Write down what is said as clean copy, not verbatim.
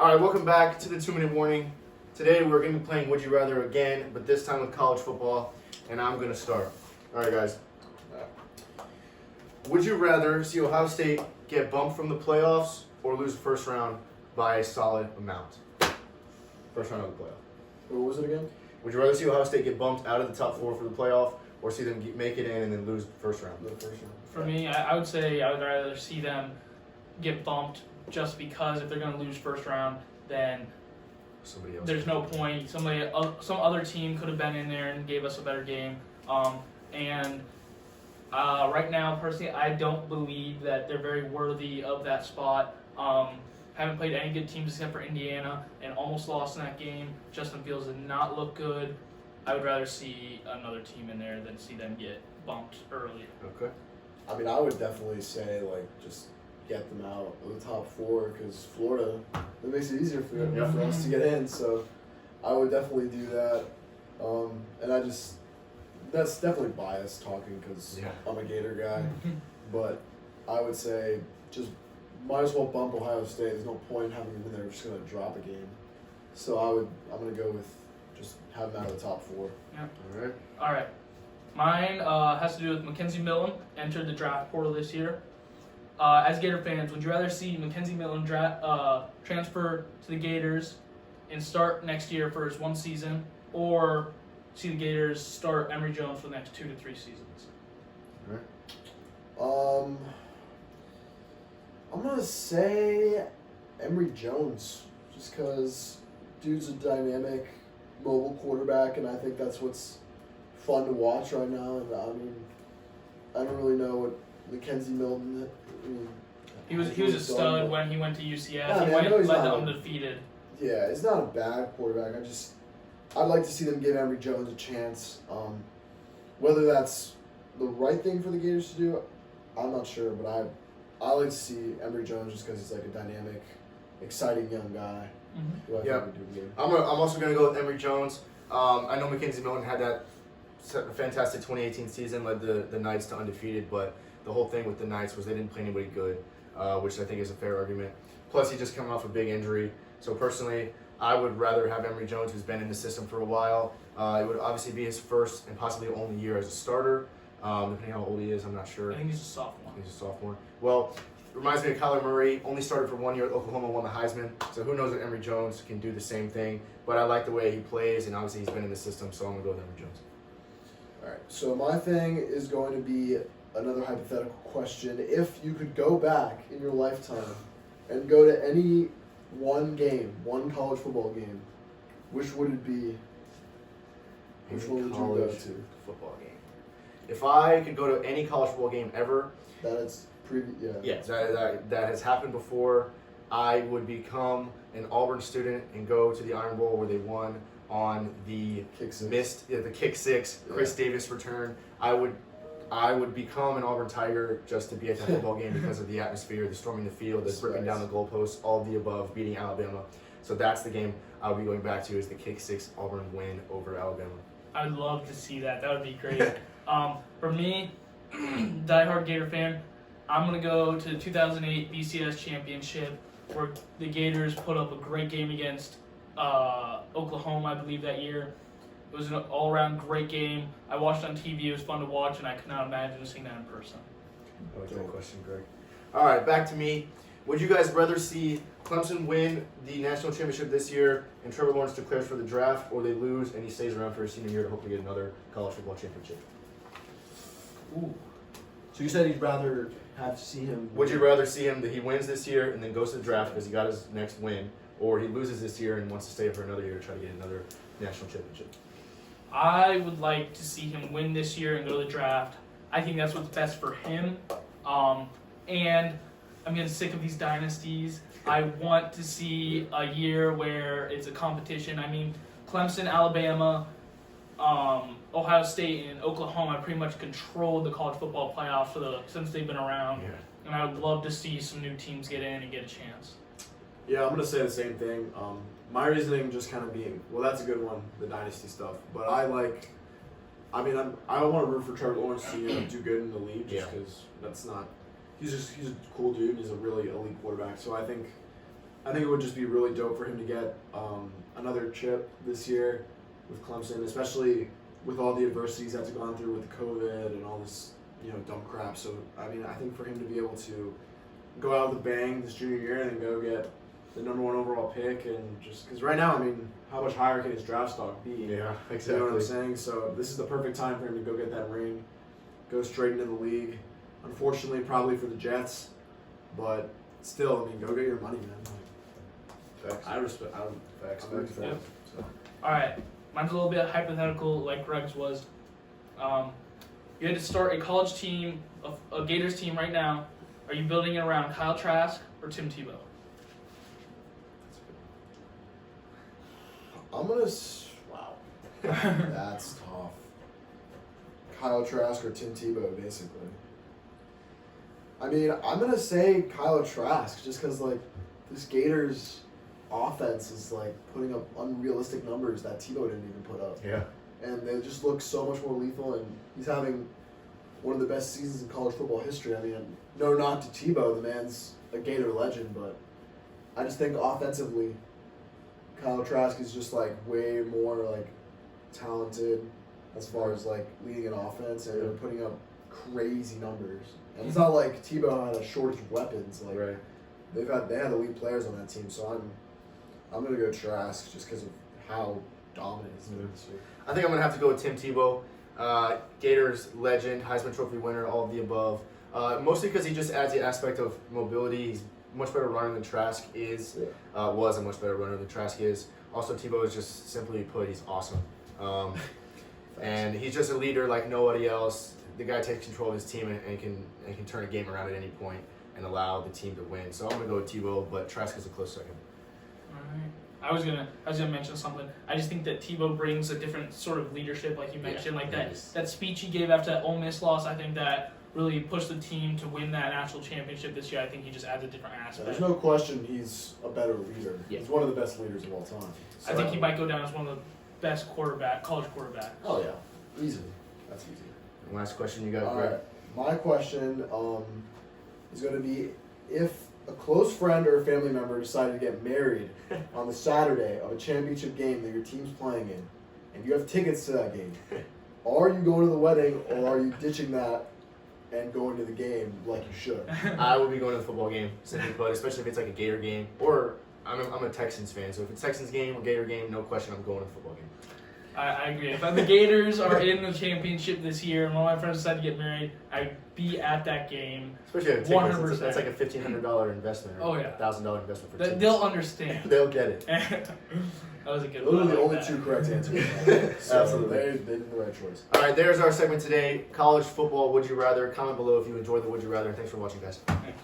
All right, welcome back to the 2-minute warning. Today we're going to be playing Would You Rather again, but this time with college football, and I'm going to start. All right, guys. Would you rather see Ohio State get bumped from the playoffs or lose the first round by a solid amount? First round of the playoff. What was it again? Would you rather see Ohio State get bumped out of the top 4 for the playoff or see them make it in and then lose the first round? For me, I would say I would rather see them get bumped just because if they're going to lose first round, then Somebody else. there's no point. Some other team could have been in there and gave us a better game. Right now, personally, I don't believe that they're very worthy of that spot. Haven't played any good teams except for Indiana and almost lost in that game. Justin Fields did not look good. I would rather see another team in there than see them get bumped early. Okay. I mean, I would definitely say, just get them out of the top 4 because Florida, it makes it easier for us to get in. So I would definitely do that. That's definitely biased talking because I'm a Gator guy. But I would say just might as well bump Ohio State. There's no point in having them in there. We're just going to drop a game. So I'm going to go with just have them out of the top 4. Yeah. All right. Mine has to do with Mackenzie Milton, entered the draft portal this year. As Gator fans, would you rather see Mackenzie Milton transfer to the Gators and start next year for his one season, or see the Gators start Emory Jones for the next 2 to 3 seasons? I'm going to say Emory Jones, just because dude's a dynamic, mobile quarterback, and I think that's what's fun to watch right now. And I mean, I don't really know what Mackenzie Milton. He was a stud when he went to UCF. Yeah, he led the undefeated. Yeah, he's not a bad quarterback. I'd like to see them give Emory Jones a chance. Whether that's the right thing for the Gators to do, I'm not sure. But I like to see Emory Jones just because he's like a dynamic, exciting young guy. Who I think would do good. I'm also going to go with Emory Jones. I know Mackenzie Milton had that fantastic 2018 season, led the Knights to undefeated, but the whole thing with the Knights was they didn't play anybody good, which I think is a fair argument. Plus, he just coming off a big injury. So personally, I would rather have Emory Jones, who's been in the system for a while. It would obviously be his first and possibly only year as a starter, depending how old he is. I'm not sure. I think he's a sophomore. He's a sophomore. Well, reminds me of Kyler Murray. Only started for 1 year at Oklahoma, won the Heisman. So who knows if Emory Jones can do the same thing. But I like the way he plays, and obviously he's been in the system, so I'm going to go with Emory Jones. All right, so my thing is going to be another hypothetical question. If you could go back in your lifetime and go to any one college football game, which would it be? Which one would you go to? Football game. If I could go to any college football game ever, That has happened before, I would become an Auburn student and go to the Iron Bowl where they won on the kick six, Chris Davis return. I would become an Auburn Tiger just to be at that football game because of the atmosphere, the storming the field, the ripping down the goalposts, all of the above, beating Alabama. So that's the game I would be going back to, is the kick six Auburn win over Alabama. I'd love to see that. That would be great. For me, diehard Gator fan, I'm going to go to the 2008 BCS Championship where the Gators put up a great game against Oklahoma, I believe, that year. It was an all-around great game. I watched it on TV. It was fun to watch, and I could not imagine seeing that in person. I like that question, Greg. All right, back to me. Would you guys rather see Clemson win the national championship this year and Trevor Lawrence declares for the draft, or they lose and he stays around for his senior year to hopefully get another college football championship? Ooh. So you said you'd rather see him. Would you rather see him that he wins this year and then goes to the draft because he got his next win, or he loses this year and wants to stay for another year to try to get another national championship? I would like to see him win this year and go to the draft. I think that's what's best for him. And I'm getting sick of these dynasties. I want to see a year where it's a competition. I mean, Clemson, Alabama, Ohio State, and Oklahoma pretty much controlled the college football playoffs since they've been around. Yeah. And I would love to see some new teams get in and get a chance. Yeah, I'm going to say the same thing. My reasoning just kind of being, well, that's a good one, the dynasty stuff. But I want to root for Trevor Lawrence to do good in the league just because that's not, he's a cool dude. He's a really elite quarterback. So I think I think it would just be really dope for him to get another chip this year with Clemson, especially with all the adversities that's gone through with COVID and all this, dumb crap. So, I mean, I think for him to be able to go out with a bang this junior year and then go get the number 1 overall pick, and just because right now, I mean, how much higher can his draft stock be? Yeah, exactly. You know what I'm saying? So this is the perfect time for him to go get that ring, go straight into the league. Unfortunately, probably for the Jets, but still, I mean, go get your money, man. Facts. I respect. Facts. I'm a big fan. Yep. So. All right, mine's a little bit hypothetical, like Greg's was. You had to start a college team, a Gators team right now. Are you building it around Kyle Trask or Tim Tebow? I'm gonna. Wow, that's tough. Kyle Trask or Tim Tebow, basically. I mean, I'm gonna say Kyle Trask just because like this Gators offense is like putting up unrealistic numbers that Tebow didn't even put up. Yeah. And they just look so much more lethal, and he's having one of the best seasons in college football history. I mean, no knock to Tebow, the man's a Gator legend, but I just think offensively, Kyle Trask is just like way more like talented as far as like leading an offense, and they're putting up crazy numbers. And it's not like Tebow had a shortage of weapons. Like Right. they had elite players on that team, so I'm gonna go Trask just because of how dominant he's been this year. I think I'm gonna have to go with Tim Tebow, Gators legend, Heisman Trophy winner, all of the above. Mostly because he just adds the aspect of mobility. He's a much better runner than Trask is. Was a much better runner than Trask is. Also, Tebow is just simply put, he's awesome. And he's just a leader like nobody else. The guy takes control of his team and can turn a game around at any point and allow the team to win. So I'm gonna go with Tebow, but Trask is a close second. All right. I was gonna mention something. I just think that Tebow brings a different sort of leadership, like you mentioned, like that speech he gave after that Ole Miss loss. I think that really pushed the team to win that national championship this year. I think he just adds a different aspect. There's no question he's a better leader. Yeah. He's one of the best leaders of all time. I think he might go down as one of the best college quarterbacks. Oh yeah, easily. That's easy. And last question you got, All Greg. right. My question is going to be if a close friend or a family member decided to get married on the Saturday of a championship game that your team's playing in, and you have tickets to that game, are you going to the wedding or are you ditching that and going to the game like you should? I will be going to the football game, simply put, especially if it's like a Gator game. Or I'm a Texans fan, so if it's Texans game or Gator game, no question I'm going to the football game. I agree. If the Gators are in the championship this year and one of my friends decide to get married, I'd be at that game. Especially at 100%. That's like a $1,500 investment or Oh, yeah. $1,000 investment for tickets. They'll understand. They'll get it. That was a good Those one. are the I like only that. two correct answers. So Absolutely. they did the right choice. All right, there's our segment today. College football, would you rather? Comment below if you enjoyed the would you rather. Thanks for watching, guys. Thanks.